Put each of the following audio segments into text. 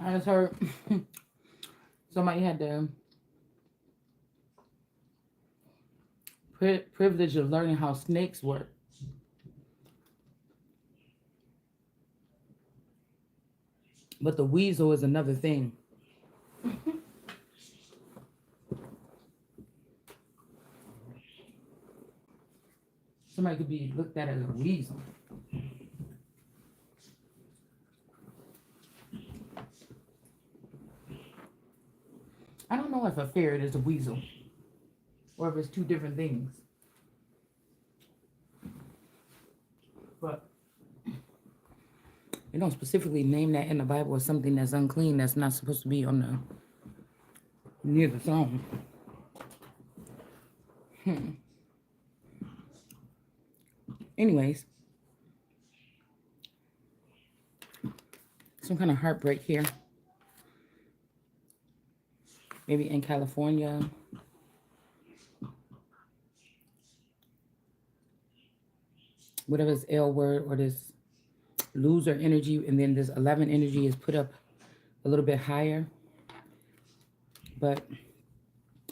I just heard somebody had the privilege of learning how snakes work, but the weasel is another thing. Somebody could be looked at as a weasel. I don't know if a ferret is a weasel or if it's two different things, but they don't specifically name that in the Bible as something that's unclean, that's not supposed to be on the near the throne. Anyways, some kind of heartbreak here. Maybe in California. Whatever this L word or this loser energy, and then this 11 energy is put up a little bit higher. But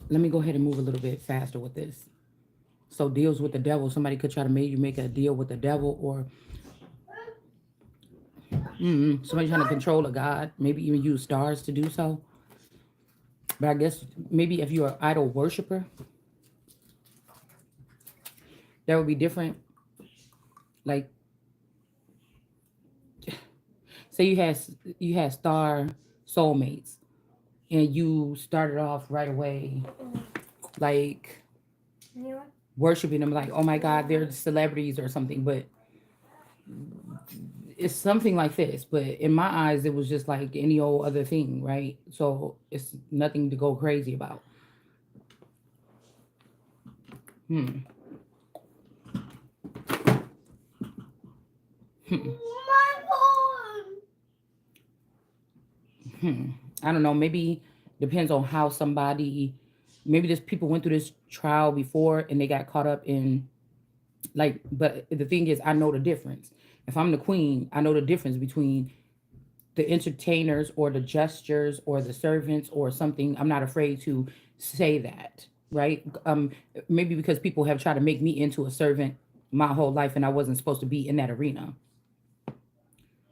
let me go ahead and move a little bit faster with this. So deals with the devil. Somebody could try to make you make a deal with the devil, or somebody trying to control a god. Maybe even use stars to do so. But I guess maybe if you're an idol worshiper, that would be different. Like, say you had star soulmates, and you started off right away, like worshiping them, like, oh my God, they're celebrities or something. But it's something like this. But in my eyes, it was just like any old other thing, right? So it's nothing to go crazy about. I don't know. Maybe depends on how somebody. Maybe just people went through this trial before and they got caught up in, like. But the thing is, I know the difference. If I'm the queen, I know the difference between the entertainers or the gestures or the servants or something. I'm not afraid to say that, right? Maybe because people have tried to make me into a servant my whole life, and I wasn't supposed to be in that arena.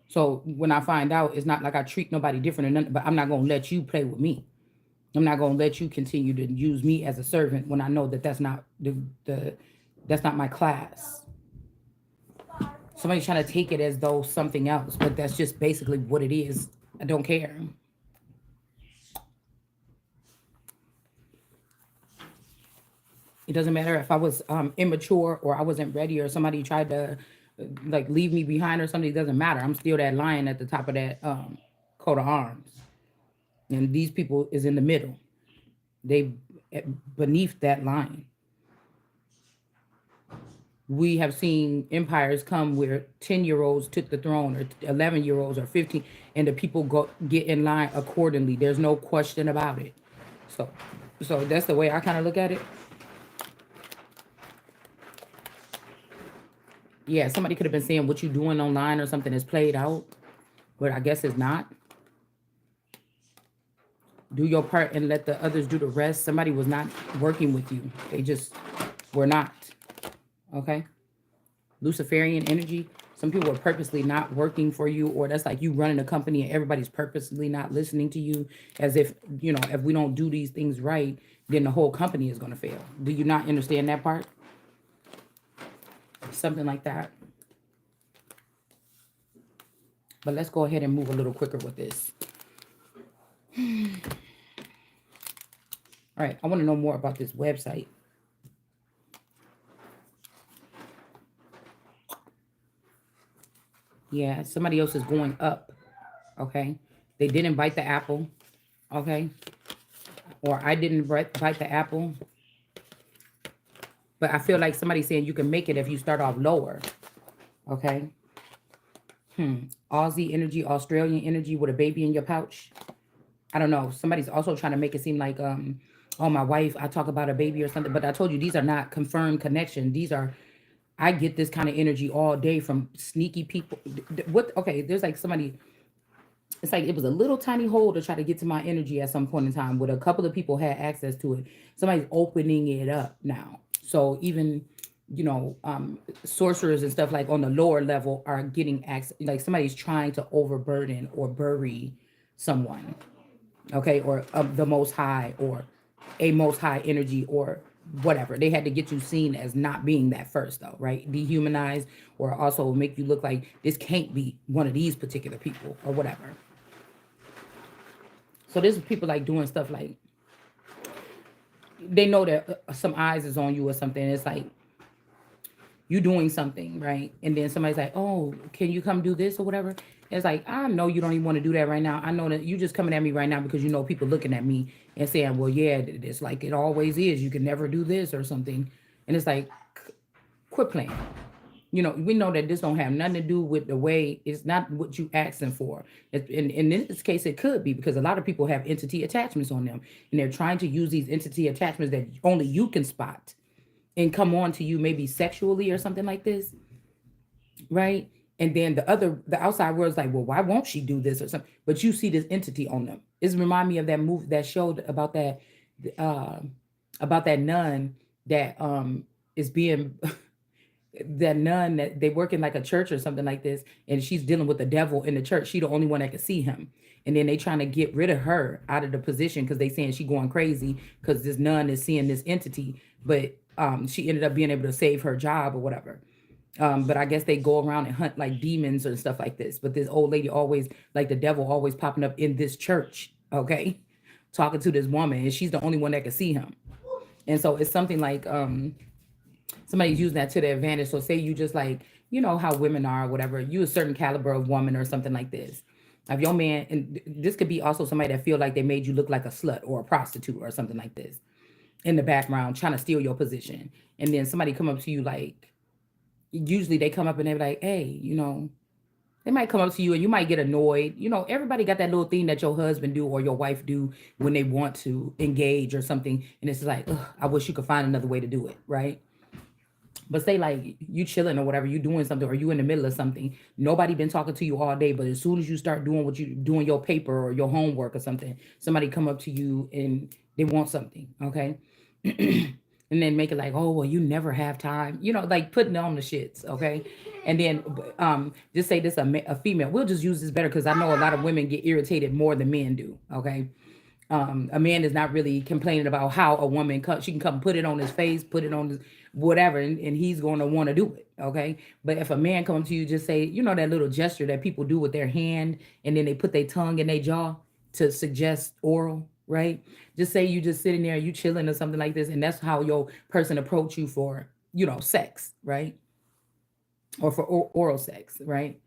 So when I find out, it's not like I treat nobody different or nothing, but I'm not gonna let you play with me. I'm not gonna let you continue to use me as a servant when I know that that's not the that's not my class. Somebody's trying to take it as though something else, but that's just basically what it is. I don't care. It doesn't matter if I was immature or I wasn't ready or somebody tried to like leave me behind or something. It doesn't matter. I'm still that lion at the top of that coat of arms, and these people is in the middle. They beneath that line. We have seen empires come where 10-year-olds took the throne, or 11-year-olds, or 15, and the people go get in line accordingly. There's no question about it. So, so that's the way I kind of look at it. Yeah, somebody could have been saying what you doing online or something is played out, but I guess it's not. Do your part and let the others do the rest. Somebody was not working with you. They just were not. Okay? Luciferian energy. Some people are purposely not working for you, or that's like you running a company and everybody's purposely not listening to you, as if, if we don't do these things right, then the whole company is going to fail. Do you not understand that part? Something like that. But let's go ahead and move a little quicker with this. All right, I want to know more about this website. Yeah, somebody else is going up. Okay. They didn't bite the apple. Okay. Or I didn't bite the apple. But I feel like somebody's saying you can make it if you start off lower. Okay. Aussie energy, Australian energy with a baby in your pouch. I don't know. Somebody's also trying to make it seem like, oh, my wife, I talk about a baby or something. But I told you, these are not confirmed connection. These are, I get this kind of energy all day from sneaky people. What? Okay, there's like somebody, It's like it was a little tiny hole to try to get to my energy at some point in time, with a couple of people had access to it. Somebody's opening it up now. So even, you know, sorcerers and stuff like on the lower level are getting access. Like somebody's trying to overburden or bury someone, okay, or the most high, or a most high energy, or whatever. They had to get you seen as not being that first, though, right? Dehumanize, or also make you look like this can't be one of these particular people or whatever. So there's people like doing stuff like they know that some eyes is on you or something. It's like you doing something, right? And then somebody's like, "Oh, can you come do this or whatever?" It's like, I know you don't even want to do that right now. I know that you just coming at me right now because you know people looking at me and saying, "Well, yeah, it's like it always is. You can never do this or something." And it's like, quit playing. You know, we know that this don't have nothing to do with the way, it's not what you asking for. In this case, it could be because a lot of people have entity attachments on them, and they're trying to use these entity attachments that only you can spot and come on to you maybe sexually or something like this, right? And then the outside world's like, well, why won't she do this or something? But you see this entity on them. It's remind me of that movie that showed uh, about that nun that is being that nun that they work in like a church or something like this, and she's dealing with the devil in the church. She the only one that can see him, and then they trying to get rid of her out of the position because they saying she going crazy because this nun is seeing this entity, but she ended up being able to save her job or whatever. But I guess they go around and hunt like demons and stuff like this. But this old lady always, like the devil always popping up in this church, okay, talking to this woman, and she's the only one that can see him. And so it's something like somebody's using that to their advantage. So say you just like, you know how women are, or whatever, you a certain caliber of woman or something like this. If your man, and this could be also somebody that feel like they made you look like a slut or a prostitute or something like this in the background, trying to steal your position. And then somebody come up to you like, usually they come up and they're like, hey, you know, they might come up to you and you might get annoyed. You know, everybody got that little thing that your husband do or your wife do when they want to engage or something. And it's like, ugh, I wish you could find another way to do it, right? But say like you chilling or whatever, you doing something or you in the middle of something. Nobody been talking to you all day, but as soon as you start doing what you doing your paper or your homework or something, somebody come up to you and they want something, okay? And then make it like, oh well, you never have time, you know, like putting on the shits, okay? And then just say this a female. We'll just use this better because I know a lot of women get irritated more than men do, okay? A man is not really complaining about how a woman she can come put it on his face, put it on his whatever, and he's going to want to do it, okay? But if a man comes to you, just say, you know, that little gesture that people do with their hand and then they put their tongue in their jaw to suggest oral, right? Just say you just sitting there, you chilling or something like this, and that's how your person approach you for, you know, sex, right? Or for oral sex, right?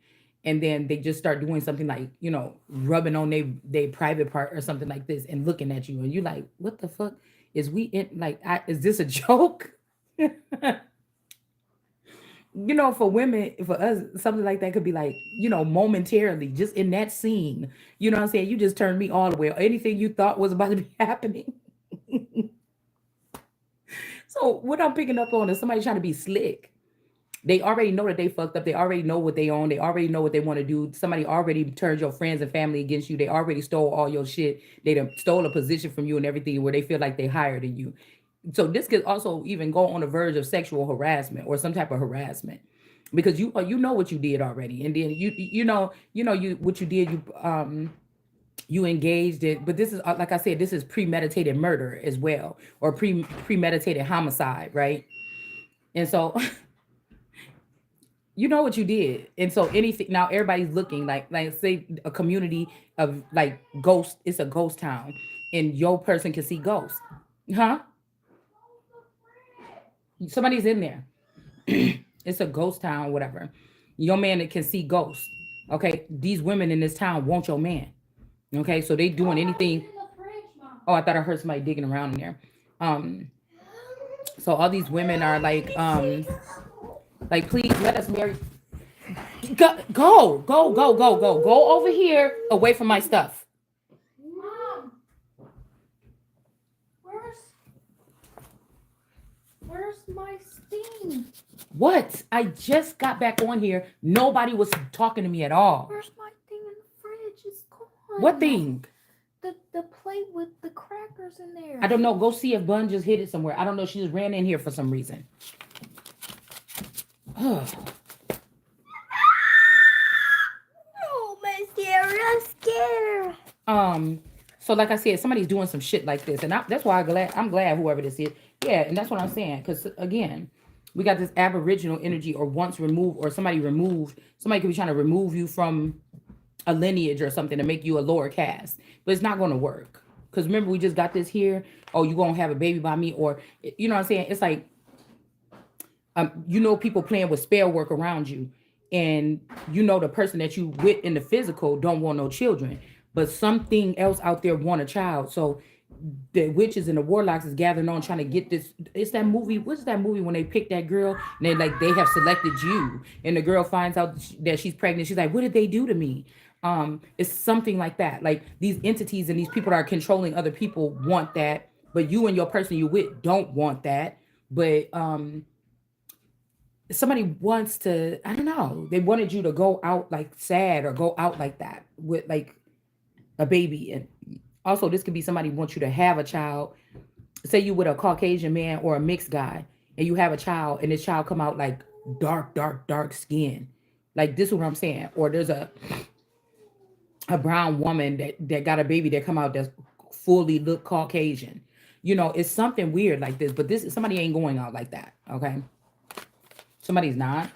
And then they just start doing something like, you know, rubbing on their private part or something like this and looking at you, and you like, what the fuck is we in, like, is this a joke? You know, for women, for us, something like that could be like, you know, momentarily, just in that scene, you know what I'm saying? You just turned me all the way. Anything you thought was about to be happening. So what I'm picking up on is somebody trying to be slick. They already know that they fucked up. They already know what they own. They already know what they want to do. Somebody already turned your friends and family against you. They already stole all your shit. They done stole a position from you and everything where they feel like they higher than you. So this could also even go on the verge of sexual harassment or some type of harassment because you know what you did already, and then you what you did, you engaged it. But this is like I said, this is premeditated murder as well, or premeditated homicide, right? And so you know what you did. And so anything, now everybody's looking like say a community of like ghosts, it's a ghost town, and your person can see ghosts, huh? Somebody's in there. It's a ghost town, whatever. Your man that can see ghosts, okay? These women in this town want your man, okay? So they doing anything. Oh, I thought I heard somebody digging around in there. um so all these women are like, please let us marry. Go over here away from my stuff. Mom, where's where's my steam? What? I just got back on here. Nobody was talking to me at all. Where's my thing in the fridge? is gone. What thing? The plate with the crackers in there. I don't know. Go see if Bun just hid it somewhere. I don't know. She just ran in here for some reason. Oh, my dear, I'm scared. So like I said, somebody's doing some shit like this, and that's why I'm glad whoever this is. Yeah, and that's what I'm saying. Because again, we got this aboriginal energy, or once removed, or somebody removed. Somebody could be trying to remove you from a lineage or something to make you a lower caste, but it's not going to work. Because remember, we just got this here. Oh, you gonna have a baby by me, or you know what I'm saying? It's like, you know, people playing with spell work around you, and you know the person that you with in the physical don't want no children, but something else out there want a child. So the witches and the warlocks is gathering on trying to get this. It's that movie. What's that movie when they pick that girl and they have selected you, and the girl finds out that she's pregnant. She's like, "What did they do to me?" It's something like that. Like these entities and these people that are controlling other people want that, but you and your person you with don't want that. But somebody wants to, I don't know, they wanted you to go out like sad or go out like that with like a baby. And also this could be somebody wants you to have a child. Say you with a Caucasian man or a mixed guy, and you have a child, and this child come out like dark skin. Like this is what I'm saying. Or there's a brown woman that got a baby that come out that's fully look Caucasian. You know, it's something weird like this, but this somebody ain't going out like that. Okay. Somebody's not.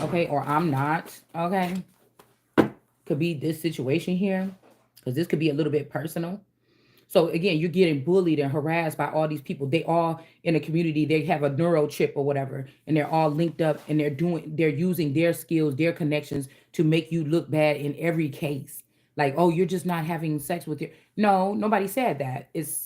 Okay, or I'm not. Okay. Could be this situation here. Because this could be a little bit personal. So again, you're getting bullied and harassed by all these people. They all in a community, they have a neuro chip or whatever, and they're all linked up, and they're using their skills, their connections to make you look bad in every case. Like, oh, you're just not having sex with your. No, nobody said that. It's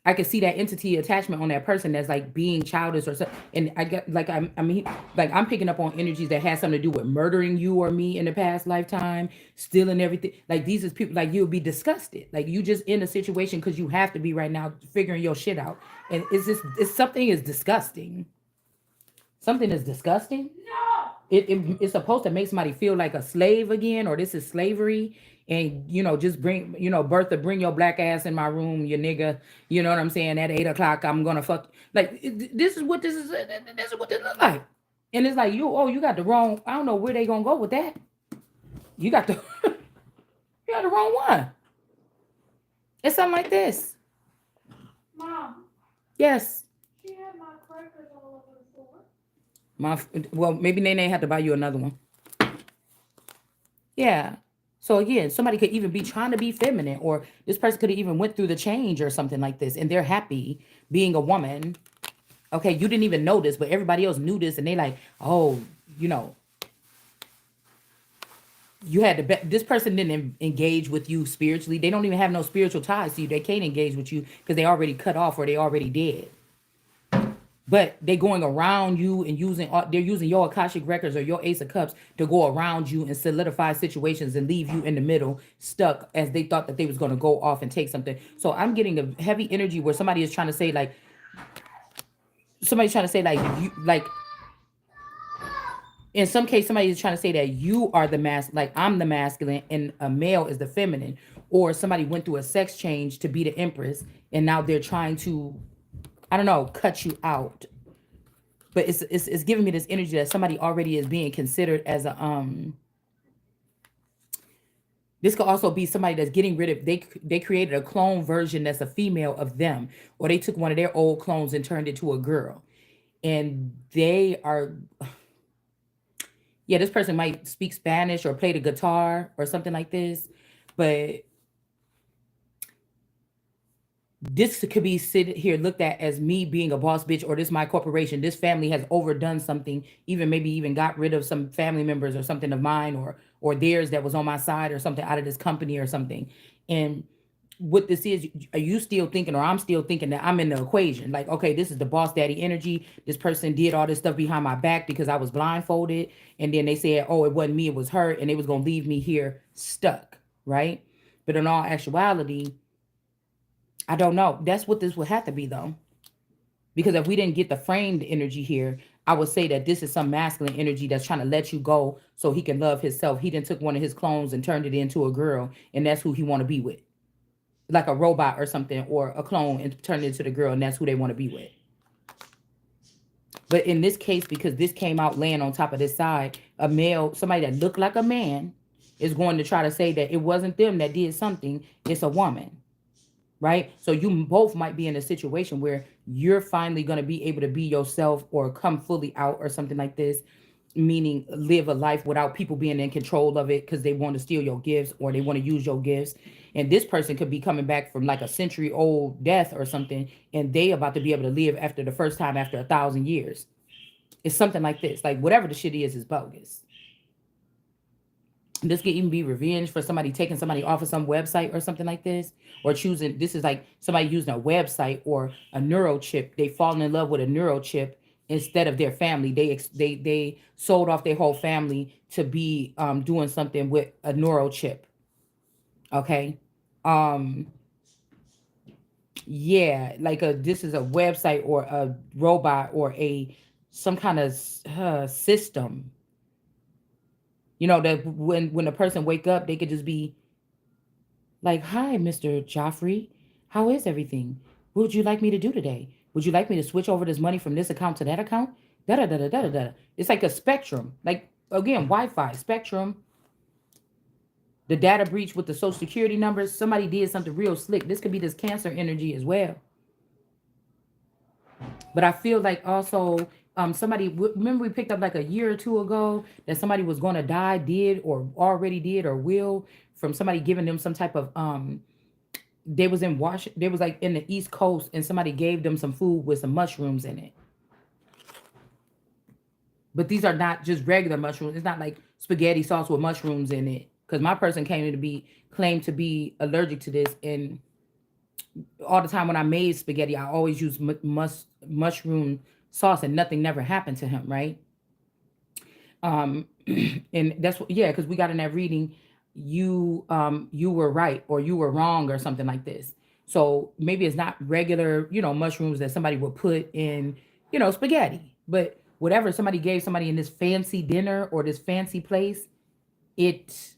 I can see that entity attachment on that person that's like being childish or something. And I get like I mean like I'm picking up on energies that has something to do with murdering you or me in the past lifetime, stealing everything. Like these is people like you'll be disgusted. Like you just in a situation because you have to be right now figuring your shit out. And it's something is disgusting. Something is disgusting. It's supposed to make somebody feel like a slave again, or this is slavery. And just bring, Bertha, bring your black ass in my room, you nigga. You know what I'm saying? At 8 o'clock, I'm gonna fuck. Like this is what this is. This is what this looks like. And it's like you got the wrong. I don't know where they gonna go with that. You got the you got the wrong one. It's something like this. Mom, Yes. she had my crackers all over the floor. Well, maybe Nene had to buy you another one. Yeah. So again, somebody could even be trying to be feminine, or this person could have even went through the change or something like this, and they're happy being a woman. Okay, you didn't even know this, but everybody else knew this, and they like, oh, you had to bet this person didn't engage with you spiritually. They don't even have no spiritual ties to you. They can't engage with you because they already cut off or they already dead. But they going around you and they're using your Akashic records or your Ace of Cups to go around you and solidify situations and leave you in the middle stuck as they thought that they was going to go off and take something. So I'm getting a heavy energy where somebody is trying to say like, you like, in some case, somebody is trying to say that you are the like I'm the masculine and a male is the feminine, or somebody went through a sex change to be the Empress and now they're trying to, I don't know, cut you out. But it's giving me this energy that somebody already is being considered as a this could also be somebody that's getting rid of they created a clone version that's a female of them, or they took one of their old clones and turned it to a girl. And they are, yeah, this person might speak Spanish or play the guitar or something like this, but this could be sit here looked at as me being a boss bitch, or this my corporation. This family has overdone something, even maybe even got rid of some family members or something of mine or theirs that was on my side or something out of this company or something. And what this is, are you still thinking, or I'm still thinking that I'm in the equation? Like, okay, this is the boss daddy energy. This person did all this stuff behind my back because I was blindfolded. And then they said, oh, it wasn't me, it was her. And it was going to leave me here stuck, right? But in all actuality, I don't know. That's what this would have to be, though. Because if we didn't get the framed energy here, I would say that this is some masculine energy that's trying to let you go so he can love himself. He then took one of his clones and turned it into a girl, and that's who he want to be with, like a robot or something, or a clone, and turned it into the girl, and that's who they want to be with. But in this case, because this came out laying on top of this side, a male, somebody that looked like a man, is going to try to say that it wasn't them that did something, it's a woman, right? So you both might be in a situation where you're finally going to be able to be yourself or come fully out or something like this, meaning live a life without people being in control of it because they want to steal your gifts or they want to use your gifts. And this person could be coming back from like a century old death or something, and they about to be able to live after the first time after 1,000 years. It's something like this. Like whatever the shit is bogus. This could even be revenge for somebody taking somebody off of some website or something like this, or choosing. This is like somebody using a website or a neurochip. They fallen in love with a neurochip instead of their family. They sold off their whole family to be doing something with a neurochip. Okay, um, yeah, like a this is a website or a robot or a some kind of system. You know that when a person wake up, they could just be like, "Hi, Mr. Joffrey, how is everything? What would you like me to do today? Would you like me to switch over this money from this account to that account?" Da da da da da da. It's like a spectrum, like again, Wi-Fi spectrum. The data breach with the social security numbers. Somebody did something real slick. This could be this cancer energy as well. But I feel like also somebody remember we picked up like a year or two ago that somebody was going to die, did or already did or will from somebody giving them some type of they was in Washington, they was like in the East Coast, and somebody gave them some food with some mushrooms in it. But these are not just regular mushrooms. It's not like spaghetti sauce with mushrooms in it. Because my person came to be claimed to be allergic to this, and all the time when I made spaghetti, I always use mushroom sauce, and nothing never happened to him, right? Um, and that's what, yeah, because we got in that reading, you were right or you were wrong or something like this. So maybe it's not regular, mushrooms that somebody would put in, spaghetti, but whatever somebody gave somebody in this fancy dinner or this fancy place, it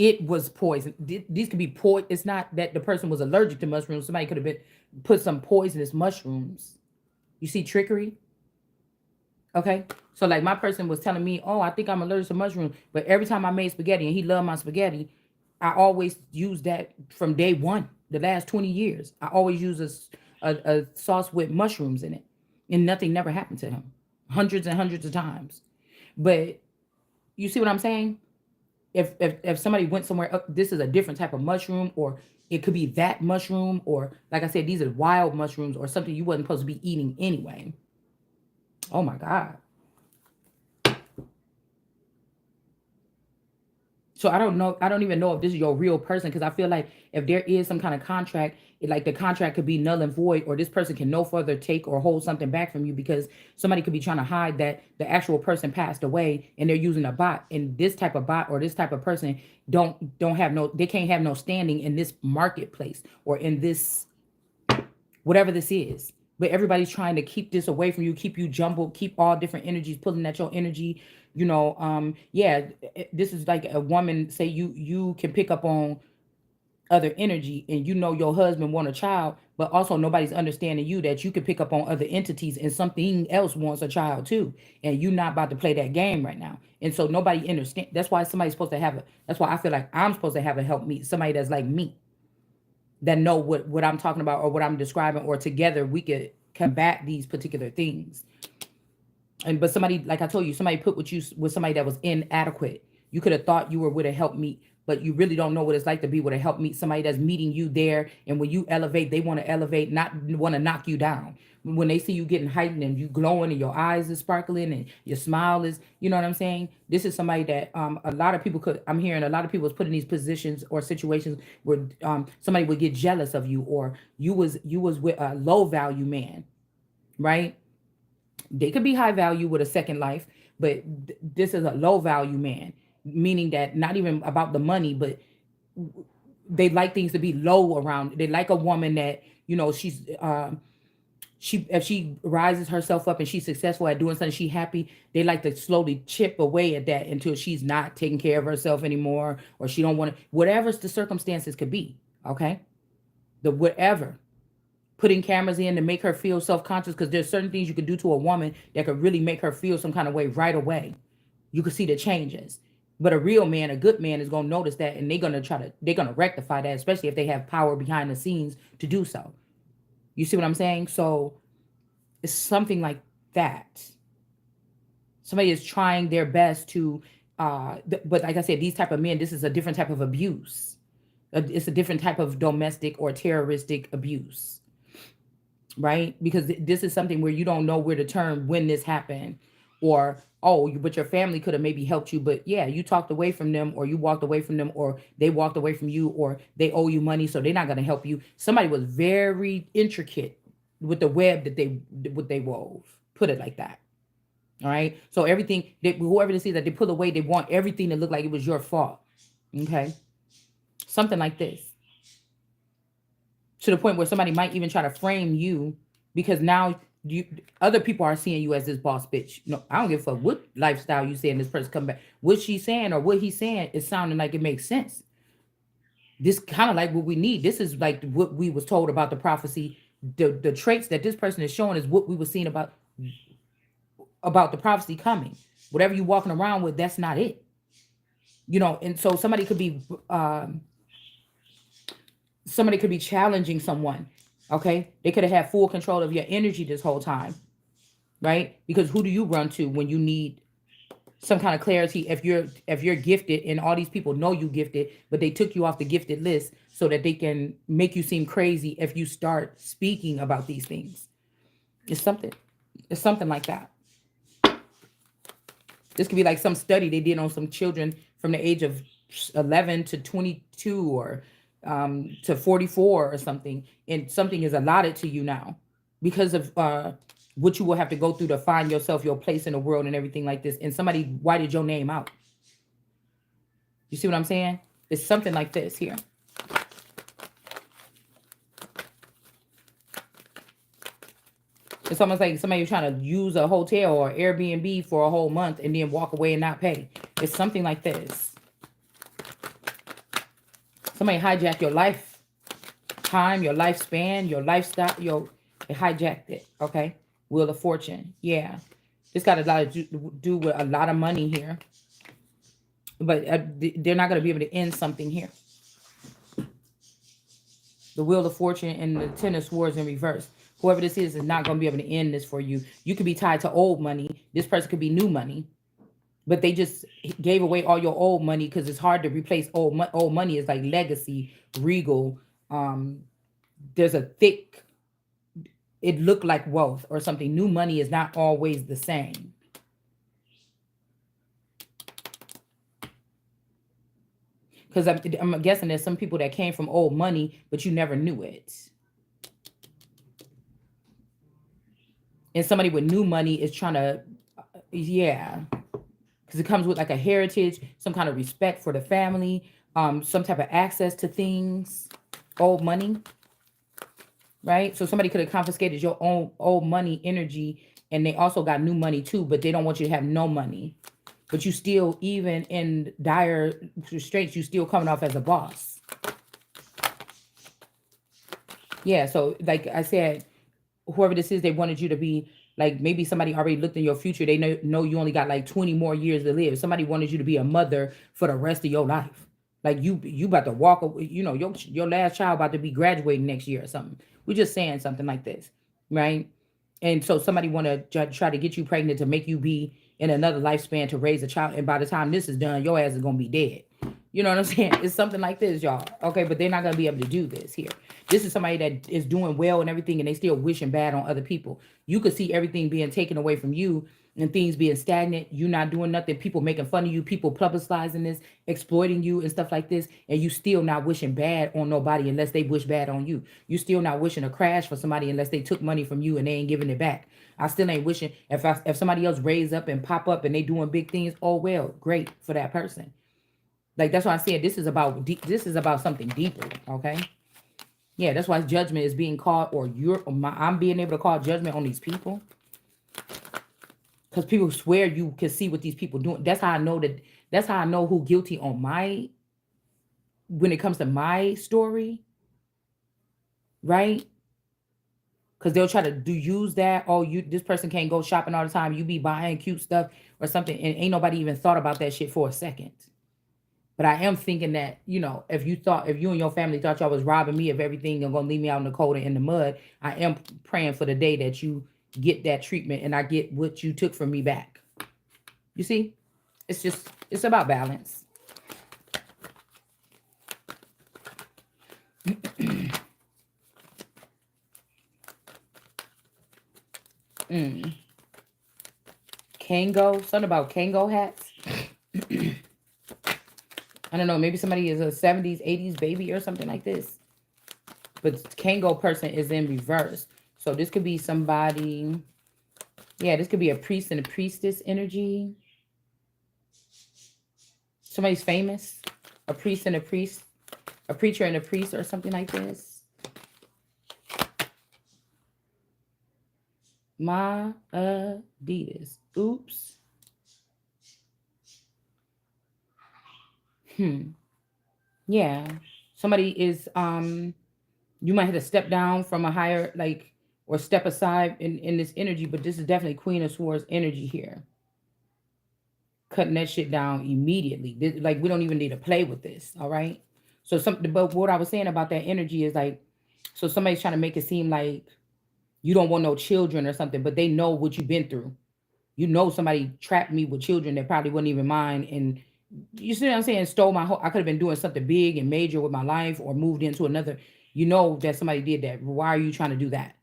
it was poison. These could be poison. It's not that the person was allergic to mushrooms. Somebody could have been put some poisonous mushrooms. You see trickery? Okay. So like my person was telling me, oh, I think I'm allergic to mushrooms. But every time I made spaghetti and he loved my spaghetti, I always use that from day one, the last 20 years. I always use a sauce with mushrooms in it. And nothing never happened to him. Hundreds and hundreds of times. But you see what I'm saying? If somebody went somewhere, this is a different type of mushroom, or it could be that mushroom, or like I said, these are wild mushrooms or something you wasn't supposed to be eating anyway. Oh my God. So I don't know. I don't even know if this is your real person, because I feel like if there is some kind of contract, like the contract could be null and void, or this person can no further take or hold something back from you because somebody could be trying to hide that the actual person passed away and they're using a bot. And this type of bot or this type of person don't have no, they can't have no standing in this marketplace or in this whatever this is. But everybody's trying to keep this away from you, keep you jumbled, keep all different energies pulling at your energy. Yeah, this is like a woman say you can pick up on other energy, and your husband want a child, but also nobody's understanding you that you can pick up on other entities and something else wants a child too, and you're not about to play that game right now. And so nobody understand. That's why somebody's supposed to have a. That's why I feel like I'm supposed to have a help me, somebody that's like me, that know what I'm talking about or what I'm describing, or together we could combat these particular things. And but somebody, like I told you, somebody put with you with somebody that was inadequate. You could have thought you were with a help meet, but you really don't know what it's like to be with a help meet. Somebody that's meeting you there, and when you elevate, they want to elevate, not want to knock you down. When they see you getting heightened and you glowing and your eyes is sparkling and your smile is, you know what I'm saying? This is somebody that a lot of people could. I'm hearing a lot of people was put in these positions or situations where somebody would get jealous of you, or you was with a low value man, right? They could be high value with a second life, but this is a low value man, meaning that not even about the money, but they like things to be low around. They like a woman that she's if she rises herself up and she's successful at doing something, she happy, they like to slowly chip away at that until she's not taking care of herself anymore, or she don't want to, whatever the circumstances could be. Okay. The whatever. Putting cameras in to make her feel self-conscious, because there's certain things you could do to a woman that could really make her feel some kind of way right away. You could see the changes. But a real man, a good man, is gonna notice that, and they're gonna rectify that, especially if they have power behind the scenes to do so. You see what I'm saying? So it's something like that. Somebody is trying their best to, but like I said, these type of men, this is a different type of abuse. It's a different type of domestic or terroristic abuse, right? Because this is something where you don't know where to turn when this happened, or but your family could have maybe helped you, but yeah, you talked away from them, or you walked away from them, or they walked away from you, or they owe you money, so they're not going to help you. Somebody was very intricate with the web that they wove. Put it like that. All right. So everything whoever this is that they pull away, they want everything to look like it was your fault. Okay. Something like this, to the point where somebody might even try to frame you, because now other people are seeing you as this boss bitch. No, I don't give a fuck what lifestyle you saying this person come back. What she's saying or what he's saying is sounding like it makes sense. This kind of like what we need. This is like what we was told about the prophecy. The traits that this person is showing is what we were seeing about the prophecy coming. Whatever you walking around with, that's not it. And so somebody could be challenging someone. Okay, they could have had full control of your energy this whole time, right? Because who do you run to when you need some kind of clarity? If you're gifted, and all these people know you gifted, but they took you off the gifted list so that they can make you seem crazy if you start speaking about these things. It's something like that. This could be like some study they did on some children from the age of 11 to 22, or to 44 or something, and something is allotted to you now because of what you will have to go through to find yourself, your place in the world and everything like this, and somebody whited your name out. You see what I'm saying? It's something like this here. It's almost like somebody trying to use a hotel or Airbnb for a whole month and then walk away and not pay. It's something like this. Somebody hijacked your life time, your lifespan, your lifestyle. They hijacked it. Okay. Wheel of Fortune. Yeah. This got a lot to do with a lot of money here. But they're not going to be able to end something here. The Wheel of Fortune and the Ten of Swords in reverse. Whoever this is not going to be able to end this for you. You could be tied to old money. This person could be new money. But they just gave away all your old money because it's hard to replace old money. Old money is like legacy, regal. There's a thick, it looked like wealth or something. New money is not always the same. Because I'm guessing there's some people that came from old money, but you never knew it. And somebody with new money is trying to, yeah. Because it comes with like a heritage, some kind of respect for the family, some type of access to things, old money, right? So somebody could have confiscated your own old money energy, and they also got new money too, but they don't want you to have no money. But you still, even in dire straits, you still coming off as a boss. Yeah, so like I said, whoever this is, they wanted you to be like, maybe somebody already looked in your future. They know you only got like 20 more years to live. Somebody wanted you to be a mother for the rest of your life. Like you about to walk, your last child about to be graduating next year or something. We're just saying something like this, right? And so somebody want to try to get you pregnant to make you be in another lifespan to raise a child. And by the time this is done, your ass is going to be dead. You know what I'm saying? It's something like this, y'all. Okay, but they're not going to be able to do this here. This is somebody that is doing well and everything, and they still wishing bad on other people. You could see everything being taken away from you and things being stagnant. You not doing nothing. People making fun of you. People publicizing this, exploiting you and stuff like this. And you still not wishing bad on nobody unless they wish bad on you. You still not wishing a crash for somebody unless they took money from you and they ain't giving it back. I still ain't wishing if somebody else raise up and pop up and they doing big things. Oh, well, great for that person. Like, that's why I said this is about something deeper, okay? Yeah, that's why judgment is being called, or I'm being able to call judgment on these people because people swear you can see what these people doing. That's how I know that. That's how I know who guilty on my when it comes to my story, right? Because they'll try to use that. Oh, you this person can't go shopping all the time. You be buying cute stuff or something, and ain't nobody even thought about that shit for a second. But I am thinking that, if you and your family thought y'all was robbing me of everything and gonna leave me out in the cold and in the mud, I am praying for the day that you get that treatment and I get what you took from me back. You see? It's about balance. Mm. Kango, something about Kango hats. I don't know, maybe somebody is a 70s, 80s baby or something like this. But Kango person is in reverse. So this could be somebody, yeah, this could be a priest and a priestess energy. Somebody's famous. A priest and a priest. A preacher and a priest or something like this. My Adidas. Oops. Yeah. Somebody is you might have to step down from a higher, like, or step aside in this energy, but this is definitely Queen of Swords energy here. Cutting that shit down immediately. Like, we don't even need to play with this, all right? So but what I was saying about that energy is like, so somebody's trying to make it seem like you don't want no children or something, but they know what you've been through. You know, somebody trapped me with children that probably wasn't even mine, and you see what I'm saying? Stole my whole. I could have been doing something big and major with my life, or moved into another. You know that somebody did that. Why are you trying to do that?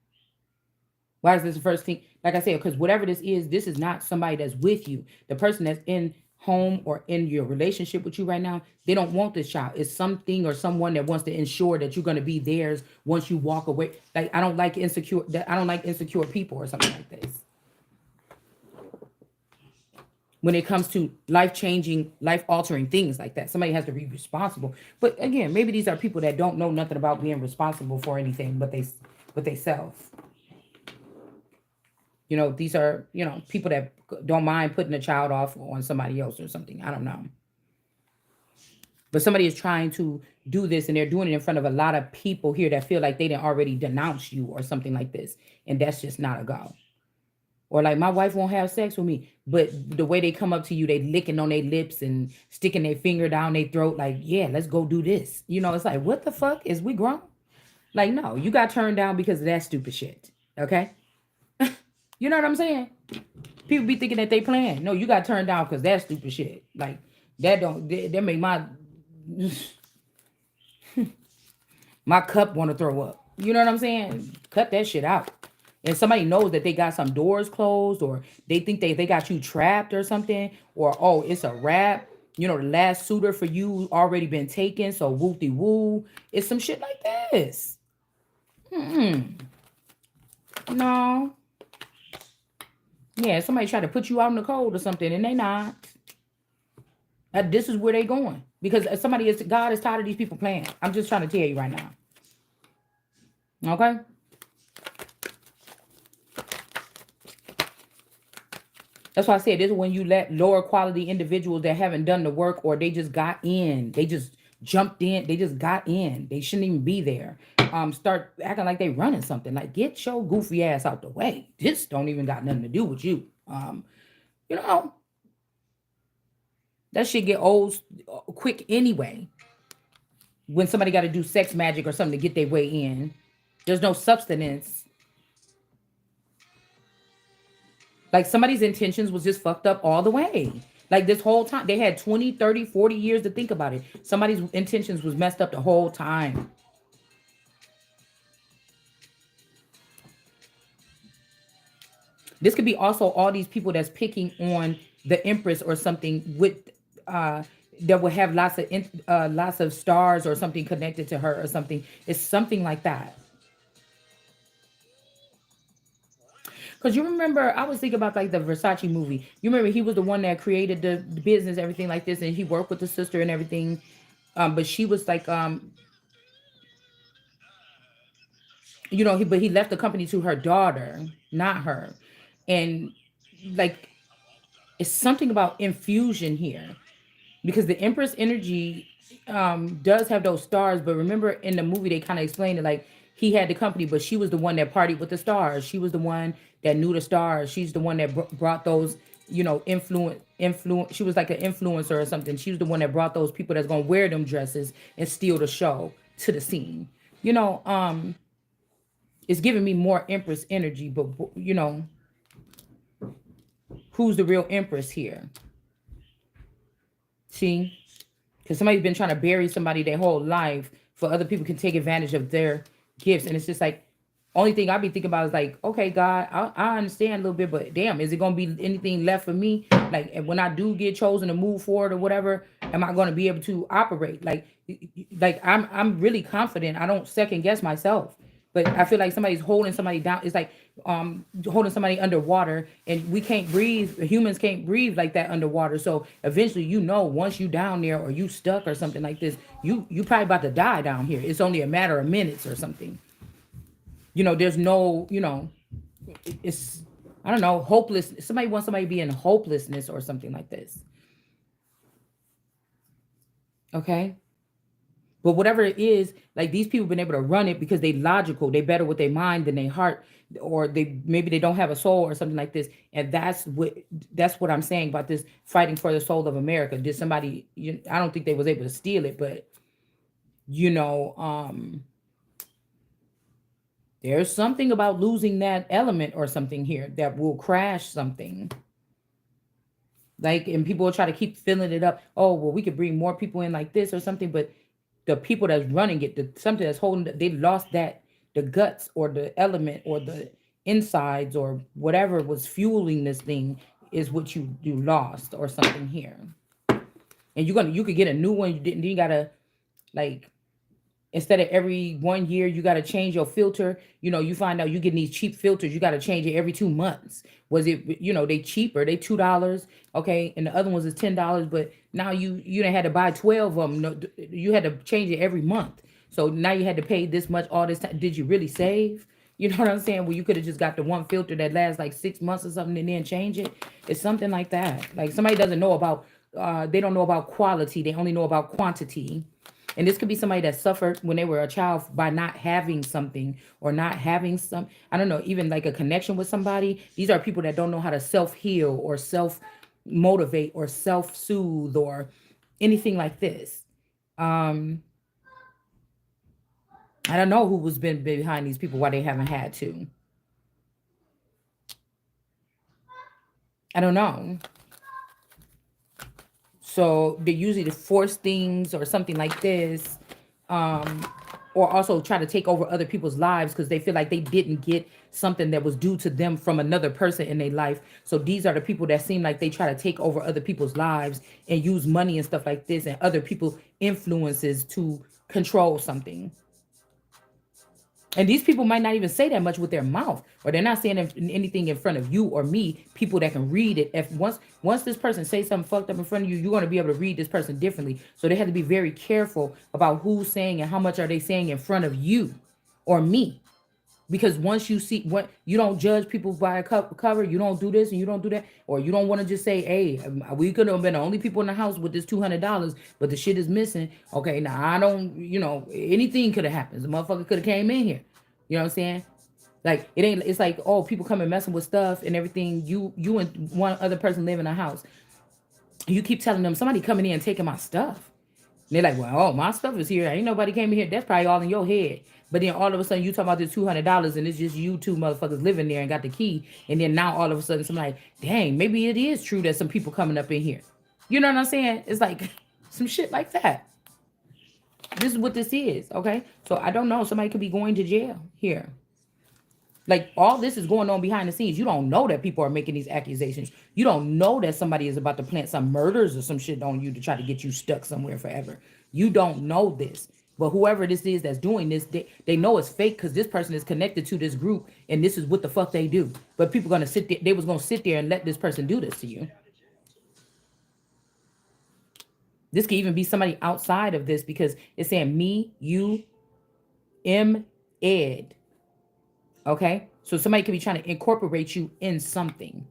Why is this the first thing? Like I said, because whatever this is not somebody that's with you. The person that's in home or in your relationship with you right now, they don't want this child. It's something or someone that wants to ensure that you're going to be theirs once you walk away. Like, I don't like insecure. I don't like insecure people or something like this. When it comes to life-changing, life-altering things like that, somebody has to be responsible. But again, maybe these are people that don't know nothing about being responsible for anything, but they self. These are, people that don't mind putting a child off on somebody else or something. I don't know. But somebody is trying to do this, and they're doing it in front of a lot of people here that feel like they didn't already denounce you or something like this. And that's just not a go. Or like, my wife won't have sex with me. But the way they come up to you, they licking on their lips and sticking their finger down their throat like, yeah, let's go do this. It's like, what the fuck? Is we grown? Like, no, you got turned down because of that stupid shit. Okay? You know what I'm saying? People be thinking that they playing. No, you got turned down because that stupid shit. Like, that make my cup want to throw up. You know what I'm saying? Cut that shit out. And somebody knows that they got some doors closed, or they think they got you trapped or something, or, oh, it's a wrap. The last suitor for you already been taken, so wooty woo. It's some shit like this. No. Yeah, somebody try to put you out in the cold or something, and they not. This is where they going. Because God is tired of these people playing. I'm just trying to tell you right now. Okay? That's why I said this is when you let lower quality individuals that haven't done the work, or they just got in. They just jumped in. They just got in. They shouldn't even be there. Start acting like they running something. Like, get your goofy ass out the way. This don't even got nothing to do with you. That shit get old quick anyway. When somebody got to do sex magic or something to get their way in. There's no substance. Like, somebody's intentions was just fucked up all the way. Like, this whole time. They had 20, 30, 40 years to think about it. Somebody's intentions was messed up the whole time. This could be also all these people that's picking on the Empress or something with that will have lots of stars or something connected to her or something. It's something like that. Because you remember, I was thinking about like the Versace movie. You remember he was the one that created the business, everything like this, and he worked with the sister and everything. But she was like, but he left the company to her daughter, not her. And like, it's something about infusion here, because the Empress energy does have those stars. But remember, in the movie, they kind of explained it like he had the company, but she was the one that partied with the stars. She was the one that knew the stars. She's the one that brought those, influence. She was like an influencer or something. She was the one that brought those people that's gonna wear them dresses and steal the show to the scene. You know, it's giving me more Empress energy. But who's the real Empress here? See, because somebody's been trying to bury somebody their whole life for other people can take advantage of their gifts. And it's just like, only thing I be thinking about is like, okay, God, I understand a little bit, but damn, is it gonna be anything left for me? Like, and when I do get chosen to move forward or whatever, am I gonna be able to operate? Like I'm really confident. I don't second guess myself. But I feel like somebody's holding somebody down. It's like holding somebody underwater, and we can't breathe. Humans can't breathe like that underwater. So eventually, once you down there or you stuck or something like this, you probably about to die down here. It's only a matter of minutes or something. There's no, it's, I don't know, hopeless. Somebody wants somebody to be in hopelessness or something like this. Okay. But whatever it is, like these people been able to run it because they logical, they better with their mind than their heart, or maybe they don't have a soul or something like this. And that's what I'm saying about this fighting for the soul of America. Did somebody? I don't think they was able to steal it, but you know, um, there's something about losing that element or something here that will crash something. Like, and people will try to keep filling it up. Oh, well, we could bring more people in like this or something, but the people that's running it, something that's holding, they lost that, the guts or the element or the insides or whatever was fueling this thing is what you lost or something here. And you could get a new one. You gotta, like, instead of every 1 year you got to change your filter. You find out you getting these cheap filters, you got to change it every 2 months. Was it, they cheaper, they $2, okay, and the other ones is $10, but now you done had to buy 12 of them. No, you had to change it every month, so now you had to pay this much all this time. Did you really save? You know what I'm saying? Well, you could have just got the one filter that lasts like 6 months or something and then change it. It's something like that. Like, somebody doesn't know about they don't know about quality, they only know about quantity. And this could be somebody that suffered when they were a child by not having something or not having some, I don't know, even like a connection with somebody. These are people that don't know how to self heal or self motivate or self soothe or anything like this. Um, I don't know who was been behind these people, why they haven't had to. I don't know. So they usually to force things or something like this, um, or also try to take over other people's lives because they feel like they didn't get something that was due to them from another person in their life. So these are the people that seem like they try to take over other people's lives and use money and stuff like this and other people influences to control something. And these people might not even say that much with their mouth, or they're not saying anything in front of you or me. People that can read it. If once this person says something fucked up in front of you, you're going to be able to read this person differently. So they have to be very careful about who's saying and how much are they saying in front of you or me. Because once you see what, you don't judge people by a cover, you don't do this and you don't do that, or you don't want to just say, "Hey, we could have been the only people in the house with this $200, but the shit is missing." Okay, now I don't, anything could have happened. The motherfucker could have came in here. You know what I'm saying? Like, it ain't. It's like, oh, people come and messing with stuff and everything. You and one other person live in a house. You keep telling them somebody coming in and taking my stuff. They're like, well, oh, my stuff is here. Ain't nobody came in here. That's probably all in your head. But then all of a sudden you talk about this $200 and it's just you two motherfuckers living there and got the key. And then now all of a sudden somebody, dang, maybe it is true that some people coming up in here. You know what I'm saying? It's like some shit like that. This is what this is, okay? So I don't know. Somebody could be going to jail here. Like, all this is going on behind the scenes. You don't know that people are making these accusations. You don't know that somebody is about to plant some murders or some shit on you to try to get you stuck somewhere forever. You don't know this. But whoever this is that's doing this, they know it's fake because this person is connected to this group and this is what the fuck they do. But people gonna sit there, they was gonna sit there and let this person do this to you. This could even be somebody outside of this because it's saying me, you, M, Ed. Okay, so somebody could be trying to incorporate you in something.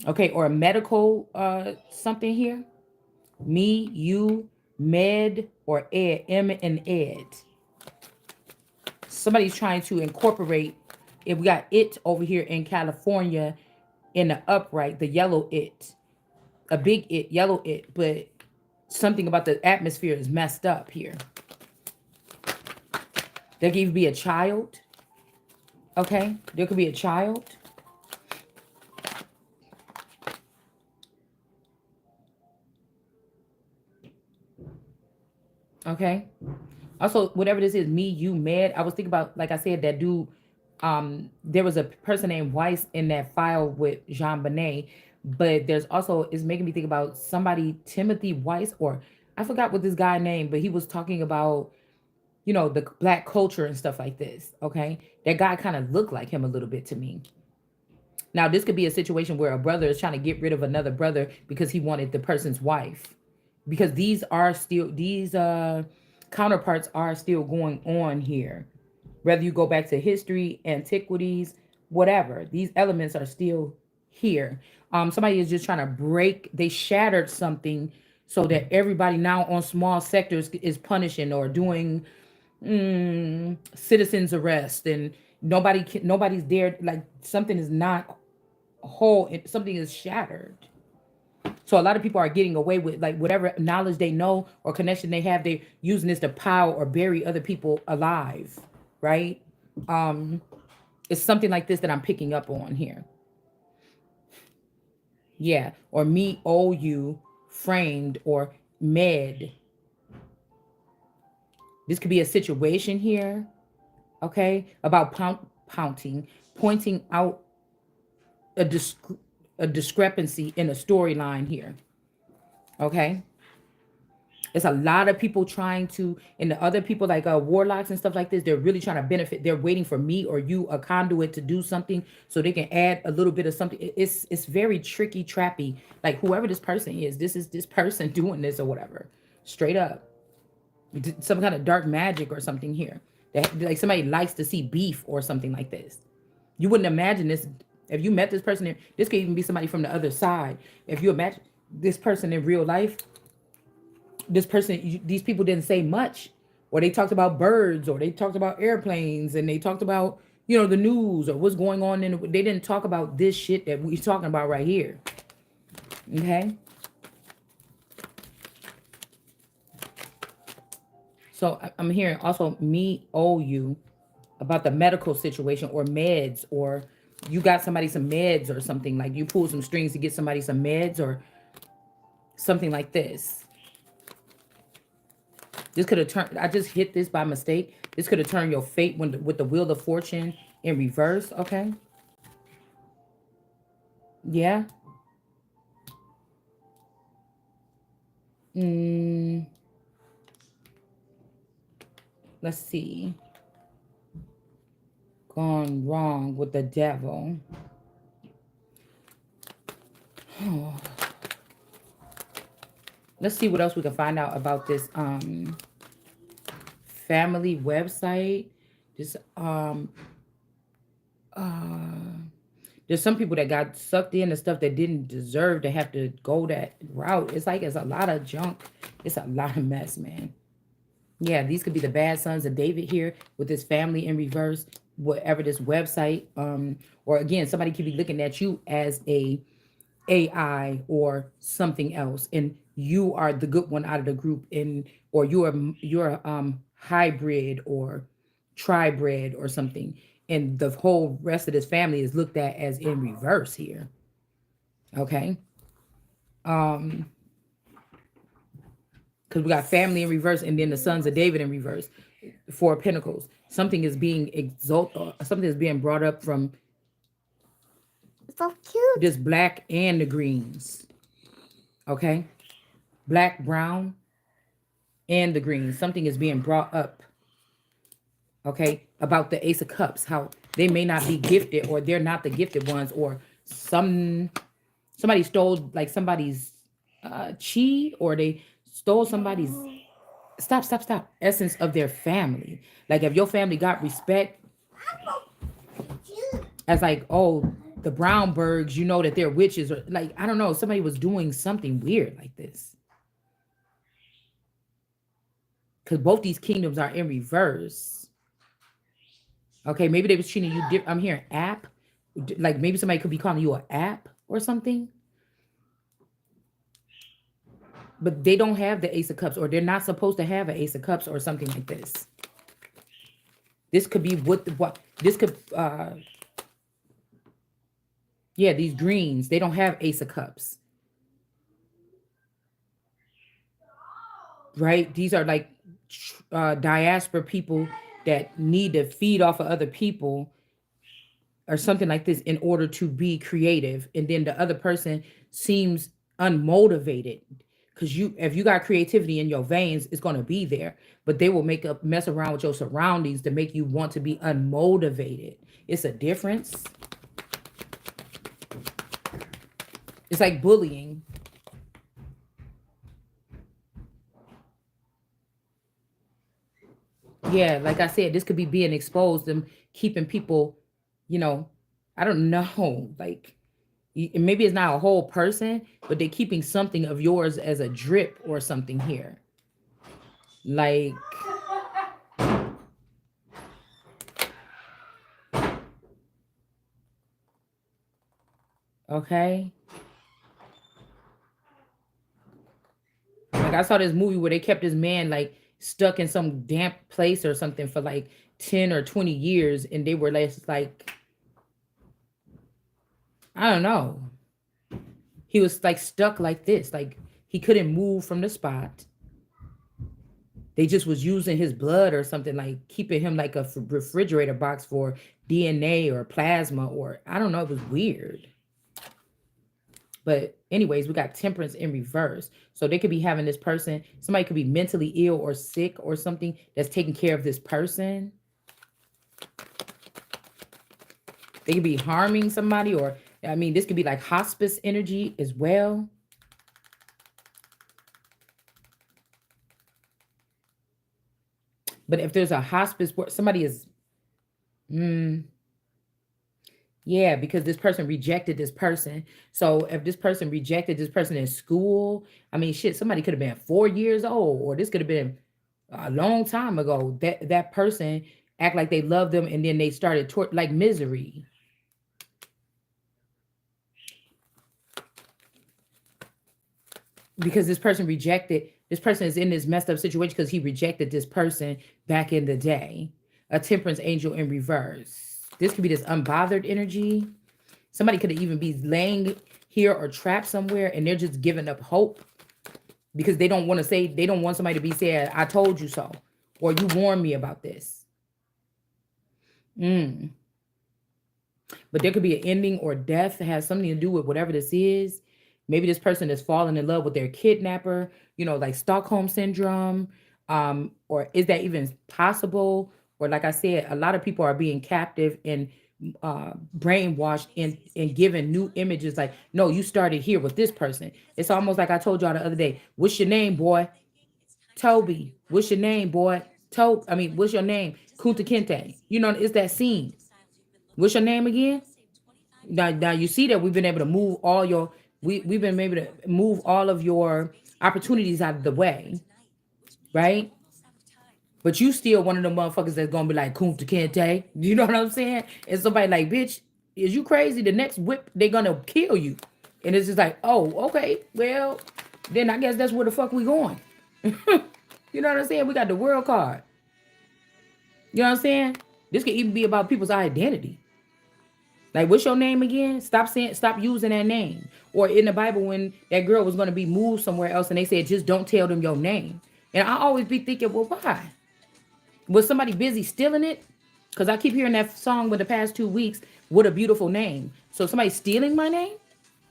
Okay, or a medical something here. Me, you, med, or ed, M and ed. Somebody's trying to incorporate. If we got it over here in California in the upright, the yellow it, a big it, yellow it, but something about the atmosphere is messed up here. There could even be a child. Okay, there could be a child. Okay. Also, whatever this is, me, you, mad. I was thinking about, like I said, that dude. There was a person named Weiss in that file with Jean Bonnet, but there's also it's making me think about somebody Timothy Weiss, or I forgot what this guy named, but he was talking about the black culture and stuff like this. Okay, that guy kind of looked like him a little bit to me. Now, this could be a situation where a brother is trying to get rid of another brother because he wanted the person's wife. Because these counterparts are still going on here. Whether you go back to history, antiquities, whatever, these elements are still here. Somebody is just trying to break, they shattered something so that everybody now on small sectors is punishing or doing citizens arrest, and nobody's there, like something is not whole, something is shattered. So a lot of people are getting away with like whatever knowledge they know or connection they have, they're using this to pile or bury other people alive, right? um it's something like this that I'm picking up on here. Yeah, or me owe you, framed, or med. This could be a situation here, okay, about pointing out a, a discrepancy in a storyline here. Okay, it's a lot of people trying to, and the other people like warlocks and stuff like this, they're really trying to benefit. They're waiting for me or you, a conduit, to do something so they can add a little bit of something. It's very tricky, trappy. Like whoever this person is, this is this person doing this or whatever. Straight up, some kind of dark magic or something here. That like somebody likes to see beef or something like this. You wouldn't imagine this if you met this person. This could even be somebody from the other side. If you imagine this person in real life, this person, these people didn't say much, or they talked about birds, or they talked about airplanes, and they talked about the news or what's going on they didn't talk about this shit that we're talking about right here. Okay, so I'm hearing also me owe you about the medical situation or meds, or you got somebody some meds or something, like you pulled some strings to get somebody some meds or something like this. This could have turned, I just hit this by mistake. This could have turned your fate with the wheel of fortune in reverse. Okay. Yeah. Mm, let's see. Gone wrong with the devil. Let's see what else we can find out about this family website. This there's some people that got sucked into stuff that didn't deserve to have to go that route. It's like it's a lot of junk. It's a lot of mess, man. Yeah, these could be the bad sons of David here with this family in reverse, whatever this website. Or again, somebody could be looking at you as a AI or something else, and you are the good one out of the group, and or you're hybrid or tribred or something, and the whole rest of this family is looked at as in reverse here. Okay, because we got family in reverse, and then the sons of David in reverse. Four of Pentacles. Something is being exalted. Something is being brought up from So cute. this black and the greens. Okay, black, brown, and the greens. Something is being brought up. Okay, about the Ace of Cups. How they may not be gifted, or they're not the gifted ones, or somebody stole like somebody's chi, or they stole somebody's stop essence of their family. Like if your family got respect, as like, oh, the Brownbergs, you know that they're witches, or like, I don't know, somebody was doing something weird like this. Because both these kingdoms are in reverse. Okay, maybe they was treating you different. I'm hearing app. Like maybe somebody could be calling you an app or something. But they don't have the Ace of Cups, or they're not supposed to have an Ace of Cups or something like this. This could be what this could yeah, these greens, they don't have Ace of Cups. Right? These are like diaspora people that need to feed off of other people or something like this in order to be creative, and then the other person seems unmotivated, because you, if you got creativity in your veins, it's going to be there, but they will make up mess around with your surroundings to make you want to be unmotivated. It's a difference. It's like bullying. Yeah, like I said, this could be being exposed and keeping people, you know, I don't know, like maybe it's not a whole person, but they're keeping something of yours as a drip or something here. Like, okay. Like I saw this movie where they kept this man like stuck in some damp place or something for like 10 or 20 years, and they were like I don't know. He was like stuck like this. Like he couldn't move from the spot. They just was using his blood or something, like keeping him like a refrigerator box for DNA or plasma, or I don't know, it was weird. But anyways, we got temperance in reverse. So they could be having this person, somebody could be mentally ill or sick or something that's taking care of this person. They could be harming somebody, or I mean, this could be like hospice energy as well. But if there's a hospice where somebody is, yeah, because this person rejected this person. So if this person rejected this person in school, I mean, shit, somebody could have been 4 years old, or this could have been a long time ago. That person act like they love them, and then they started like misery. Because this person is in this messed up situation because he rejected this person back in the day. A temperance angel in reverse. This could be this unbothered energy. Somebody could even be laying here or trapped somewhere, and they're just giving up hope because they don't want to say, they don't want somebody to be saying, I told you so, or you warned me about this. But there could be an ending or death that has something to do with whatever this is. Maybe this person is falling in love with their kidnapper, like Stockholm syndrome. Or is that even possible? Or like I said, a lot of people are being captive and brainwashed and given new images like, no, you started here with this person. It's almost like I told y'all the other day, what's your name, boy? Toby. What's your name, boy? What's your name? Kunta Kinte. It's that scene. What's your name again? Now you see that we've been able to move all your we've been able to move all of your opportunities out of the way, right? But you still one of the motherfuckers that's gonna be like Kunta Kinte. You know what I'm saying? And somebody like, bitch, is you crazy? The next whip, they're gonna kill you. And it's just like, oh, okay, well, then I guess that's where the fuck we going. You know what I'm saying? We got the world card. You know what I'm saying? This could even be about people's identity. Like, what's your name again? Stop using that name. Or in the Bible, when that girl was going to be moved somewhere else, and they said, just don't tell them your name. And I always be thinking, well, why? Was somebody busy stealing it? Because I keep hearing that song for the past 2 weeks. What a beautiful name. So somebody's stealing my name,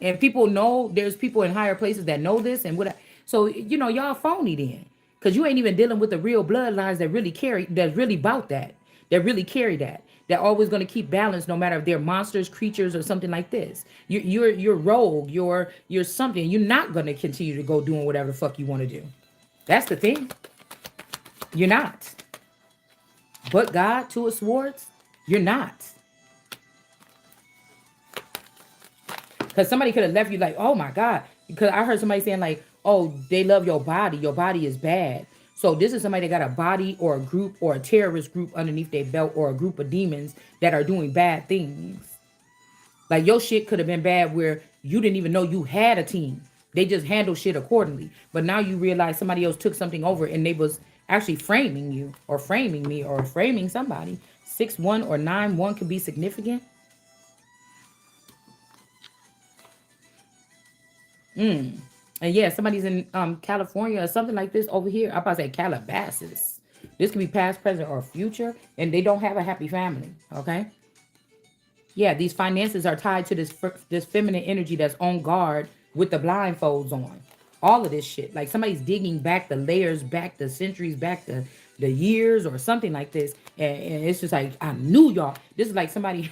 and people know there's people in higher places that know this, and so y'all phony then, because you ain't even dealing with the real bloodlines that really carry, that's really about that really carry that always going to keep balance no matter if they're monsters, creatures, or something like this. You're rogue. You're something. You're not going to continue to go doing whatever the fuck you want to do. That's the thing. You're not. But God, to a swords, you're not. Because somebody could have left you like, oh my God. Because I heard somebody saying like, oh, they love your body. Your body is bad. So this is somebody that got a body or a group or a terrorist group underneath their belt or a group of demons that are doing bad things. Like your shit could have been bad where you didn't even know you had a team. They just handle shit accordingly. But now you realize somebody else took something over and they was actually framing you or framing me or framing somebody. 6-1 or 9-1 could be significant. Mm. And yeah, somebody's in California or something like this over here. I'm about to say Calabasas. This could be past, present, or future, and they don't have a happy family. Okay. Yeah, these finances are tied to this feminine energy that's on guard with the blindfolds on. All of this shit. Like somebody's digging back the layers, back the centuries, back the years or something like this. And it's just like, I knew y'all. This is like somebody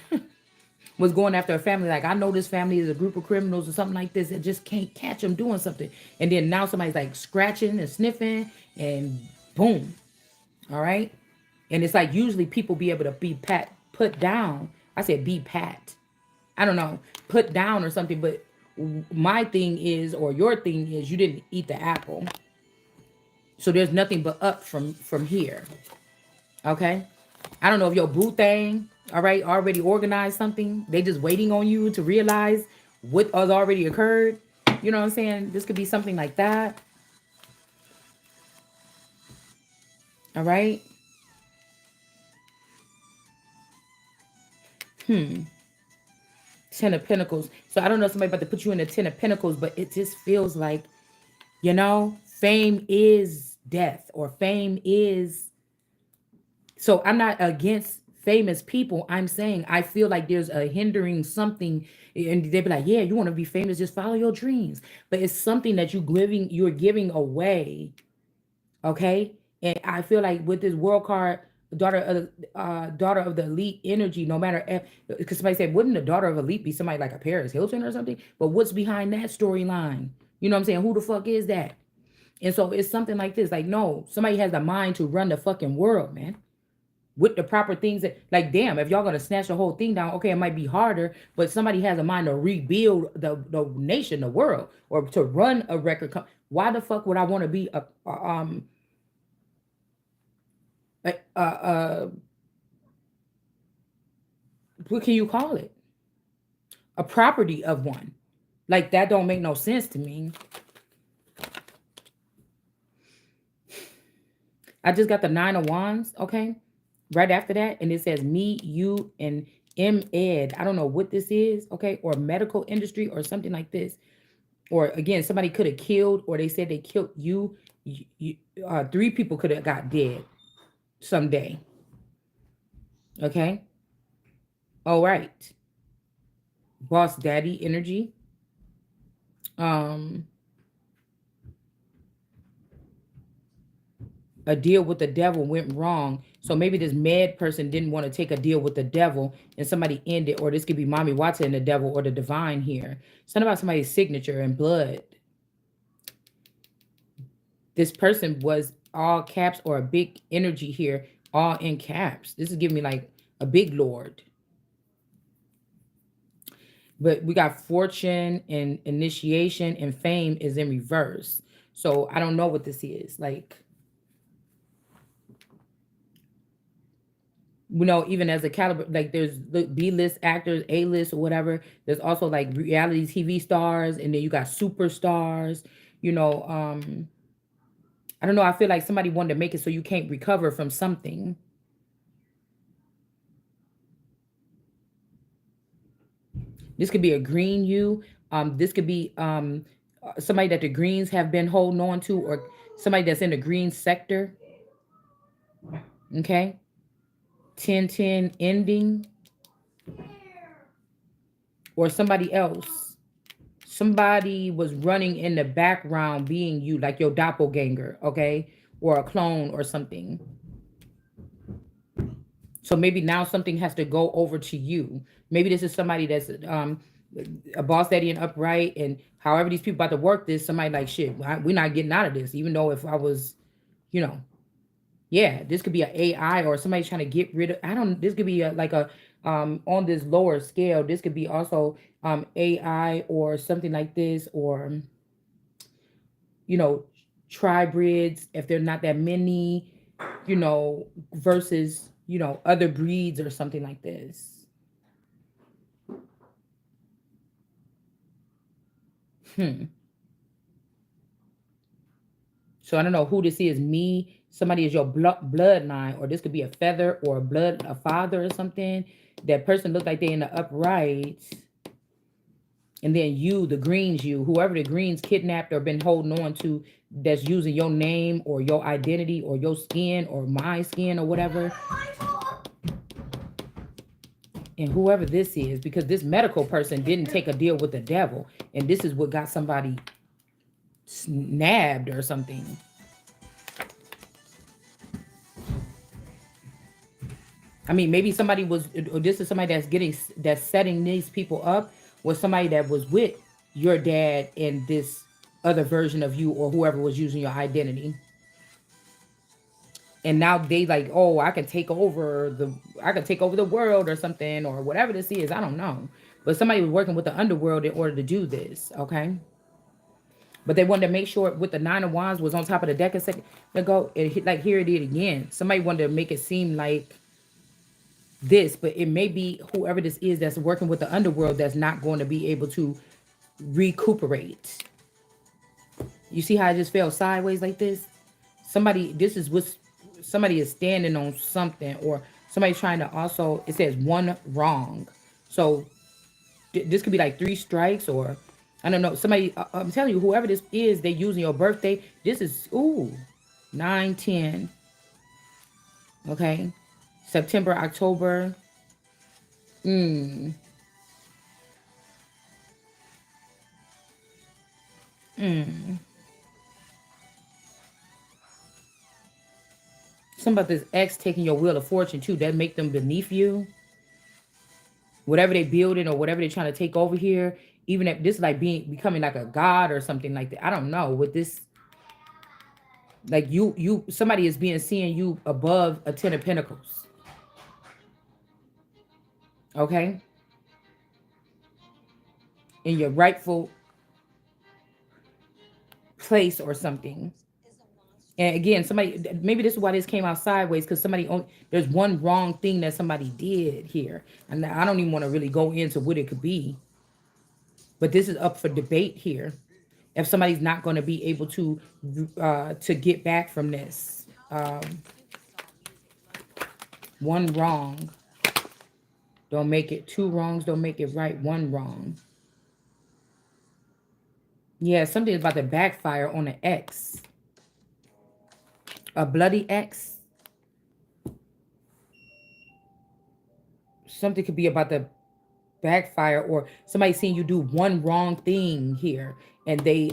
was going after a family. Like, I know this family is a group of criminals or something like this. And just can't catch them doing something. And then now somebody's like scratching and sniffing and boom. All right. And it's like usually people be able to be put down. I said be pat. I don't know, put down or something. But my thing is, or your thing is, you didn't eat the apple. So there's nothing but up from here. Okay. I don't know if your boo thing, all right, already organized something. They just waiting on you to realize what has already occurred. You know what I'm saying? This could be something like that. All right. Ten of Pentacles. So I don't know if somebody about to put you in the Ten of Pentacles, but it just feels like, fame is death or fame is. So I'm not against famous people. I'm saying I feel like there's a hindering something, and they be like, yeah, you want to be famous, just follow your dreams. But it's something that you're giving away. Okay. And I feel like with this world card, daughter of the elite energy, no matter if, because somebody said, wouldn't the daughter of elite be somebody like a Paris Hilton or something? But what's behind that storyline? You know what I'm saying? Who the fuck is that? And so it's something like this. Like, no, somebody has the mind to run the fucking world, man. With the proper things that, like, damn, if y'all gonna snatch the whole thing down, okay, it might be harder, but somebody has a mind to rebuild the nation, the world, or to run a record. Why the fuck would I want to be a what can you call it? A property of one. Like that don't make no sense to me. I just got the 9 of Wands, okay? Right after that, and it says me, you, and Ed. I don't know what this is, okay? Or medical industry or something like this. Or again, somebody could have killed, or they said they killed you. 3 people could have got dead someday. Okay? All right. Boss daddy energy. A deal with the devil went wrong. So maybe this mad person didn't want to take a deal with the devil and somebody ended, or this could be Mommy Watson and the devil or the divine here. Something about somebody's signature and blood. This person was all caps or a big energy here, all in caps. This is giving me like a big lord. But we got fortune and initiation and fame is in reverse. So I don't know what this is. Like, even as a caliber, like there's B-list actors, A-list or whatever. There's also like reality TV stars, and then you got superstars. I don't know. I feel like somebody wanted to make it so you can't recover from something. This could be a green you. This could be somebody that the greens have been holding on to, or somebody that's in the green sector. Okay. 10-10 ending. Or somebody else. Somebody was running in the background being you, like your doppelganger, okay? Or a clone or something. So maybe now something has to go over to you. Maybe this is somebody that's a boss daddy and upright, and however these people about to work this, somebody like, shit, we're not getting out of this, even though if I was, yeah, Yeah, this could be an AI or somebody trying to get rid of. I don't. This could be like a on this lower scale. This could be also AI or something like this, or you know, tribrids if they're not that many, versus other breeds or something like this. Hmm. So I don't know who this is. Me, somebody is your bloodline, or this could be a feather or a father or something. That person looks like they're in the upright, and then you, the greens, whoever the greens kidnapped or been holding on to, that's using your name or your identity or your skin or my skin or whatever, and whoever this is, because this medical person didn't take a deal with the devil, and this is what got somebody snabbed or something. I mean, maybe somebody was, or this is somebody that's setting these people up, was somebody that was with your dad and this other version of you, or whoever was using your identity. And now they like, oh, I can take over the world or something, or whatever this is. I don't know. But somebody was working with the underworld in order to do this, okay? But they wanted to make sure with the Nine of Wands was on top of the deck a second ago. It hit, like, here it is again. Somebody wanted to make it seem like this, but it may be whoever this is that's working with the underworld that's not going to be able to recuperate. You see how I just fell sideways like this? This is what somebody is standing on something, or somebody's trying to also, it says one wrong. So this could be like three strikes, or I don't know. Somebody, I'm telling you, whoever this is, they using your birthday. This is, ooh, 9/10. Okay. September, October. Mm. Mm. Something about this ex taking your wheel of fortune too. That make them beneath you. Whatever they building or whatever they're trying to take over here. Even if this is like becoming like a god or something like that. I don't know. With this, like somebody is being seeing you above a 10 of Pentacles. Okay? In your rightful place or something. And again, somebody, maybe this is why this came out sideways, because there's one wrong thing that somebody did here. And I don't even want to really go into what it could be. But this is up for debate here. If somebody's not going to be able to get back from this. One wrong don't make it. Two wrongs don't make it right. One wrong. Yeah, something about to backfire on an ex. A bloody ex. Something could be about the backfire, or somebody seeing you do one wrong thing here, and they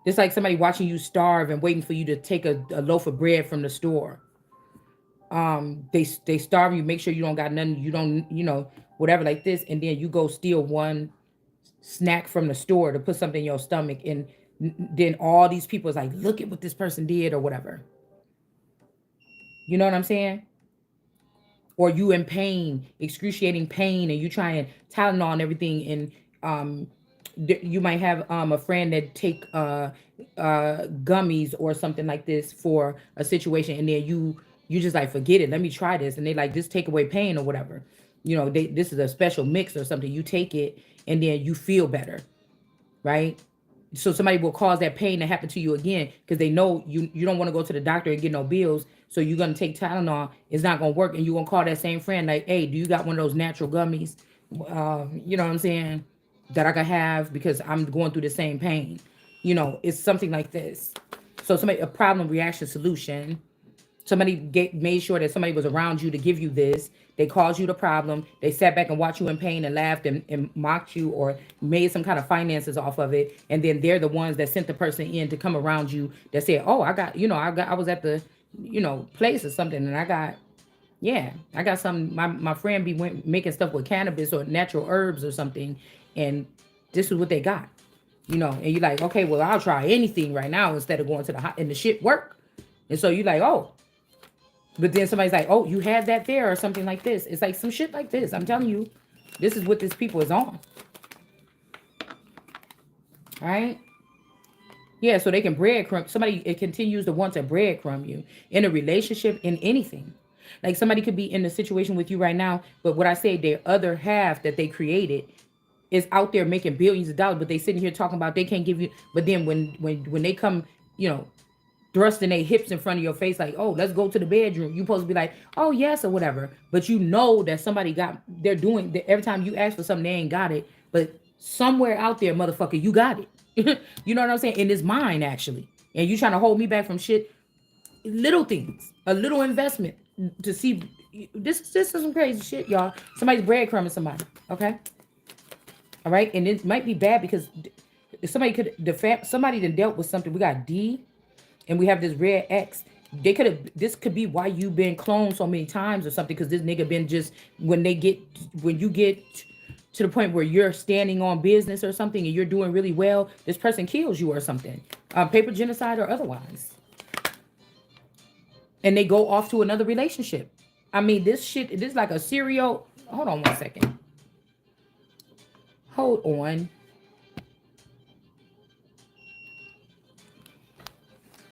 it's like somebody watching you starve and waiting for you to take a loaf of bread from the store. They starve you, make sure you don't got nothing, you don't, whatever like this, and then you go steal one snack from the store to put something in your stomach, and then all these people is like, look at what this person did or whatever. You know what I'm saying? Or you in pain, excruciating pain, and you try and Tylenol and everything, and you might have a friend that take gummies or something like this for a situation, and then you just like, forget it, let me try this, and they like, just take away pain or whatever. This is a special mix or something. You take it, and then you feel better, right? So somebody will cause that pain to happen to you again, because they know you don't want to go to the doctor and get no bills. So you're gonna take Tylenol. It's not gonna work, and you're gonna call that same friend like, "Hey, do you got one of those natural gummies? You know what I'm saying? That I could have, because I'm going through the same pain." It's something like this. So a problem, reaction, solution. Somebody made sure that somebody was around you to give you this. They caused you the problem. They sat back and watched you in pain and laughed and mocked you, or made some kind of finances off of it. And then they're the ones that sent the person in to come around you that said, "Oh, I was at the, place or something, and I got some. My friend went making stuff with cannabis or natural herbs or something, and this is what they got." you know, and you're like, okay, well, I'll try anything right now instead of going to the hot and the shit work. And so you're like, oh, but then somebody's like, oh, you had that there or something like this. It's like some shit like this. I'm telling you, this is what this people is on. All right. Yeah, so they can breadcrumb. Somebody, it continues to want to breadcrumb you in a relationship, in anything. Like somebody could be in a situation with you right now, but what I say, their other half that they created is out there making billions of dollars, but they sitting here talking about they can't give you. But then when they come, you know, thrusting their hips in front of your face, like, oh, let's go to the bedroom. You supposed to be like, oh yes, or whatever. But you know that somebody got, they're doing every time you ask for something, they ain't got it. But somewhere out there, motherfucker, you got it. You know what I'm saying? In his mind, actually. And you trying to hold me back from shit, little things, a little investment to see. This is some crazy shit, y'all. Somebody's breadcrumbing somebody, okay? All right, and it might be bad because somebody somebody that dealt with something. We got D, and we have this red X. They could have. This could be why you've been cloned so many times or something. Because this nigga been just when you get to the point where you're standing on business or something and you're doing really well, this person kills you or something, paper genocide or otherwise, and they go off to another relationship. I mean, this shit. This is like a serial. Hold on one second. Hold on.